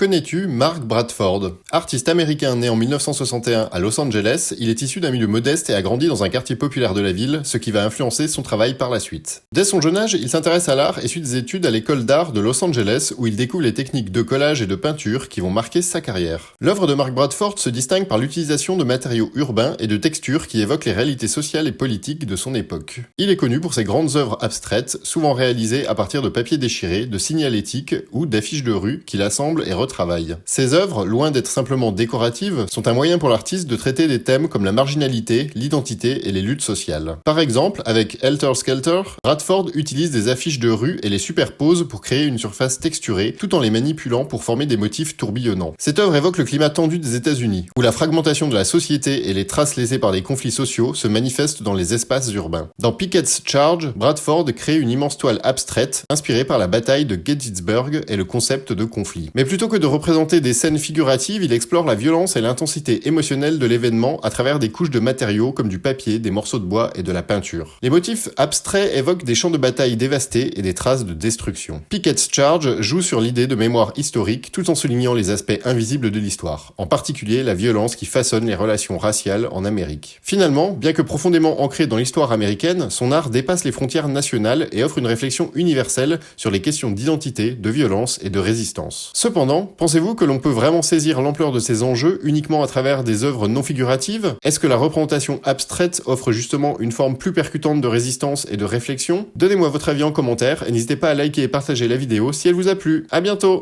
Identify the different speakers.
Speaker 1: Connais-tu Mark Bradford? Artiste américain né en 1961 à Los Angeles, il est issu d'un milieu modeste et a grandi dans un quartier populaire de la ville, ce qui va influencer son travail par la suite. Dès son jeune âge, il s'intéresse à l'art et suit des études à l'école d'art de Los Angeles où il découvre les techniques de collage et de peinture qui vont marquer sa carrière. L'œuvre de Mark Bradford se distingue par l'utilisation de matériaux urbains et de textures qui évoquent les réalités sociales et politiques de son époque. Il est connu pour ses grandes œuvres abstraites, souvent réalisées à partir de papier déchiré, de signalétique ou d'affiches de rue qu'il assemble et retravaille. Ces œuvres, loin d'être simplement décoratives, sont un moyen pour l'artiste de traiter des thèmes comme la marginalité, l'identité et les luttes sociales. Par exemple, avec Helter Skelter, Bradford utilise des affiches de rue et les superpose pour créer une surface texturée, tout en les manipulant pour former des motifs tourbillonnants. Cette œuvre évoque le climat tendu des États-Unis, où la fragmentation de la société et les traces laissées par des conflits sociaux se manifestent dans les espaces urbains. Dans Pickett's Charge, Bradford crée une immense toile abstraite, inspirée par la bataille de Gettysburg et le concept de conflit. Mais plutôt que de représenter des scènes figuratives, il explore la violence et l'intensité émotionnelle de l'événement à travers des couches de matériaux comme du papier, des morceaux de bois et de la peinture. Les motifs abstraits évoquent des champs de bataille dévastés et des traces de destruction. Pickett's Charge joue sur l'idée de mémoire historique tout en soulignant les aspects invisibles de l'histoire, en particulier la violence qui façonne les relations raciales en Amérique. Finalement, bien que profondément ancré dans l'histoire américaine, son art dépasse les frontières nationales et offre une réflexion universelle sur les questions d'identité, de violence et de résistance. Cependant, pensez-vous que l'on peut vraiment saisir l'ampleur de ces enjeux uniquement à travers des œuvres non figuratives? Est-ce que la représentation abstraite offre justement une forme plus percutante de résistance et de réflexion? Donnez-moi votre avis en commentaire et n'hésitez pas à liker et partager la vidéo si elle vous a plu. À bientôt!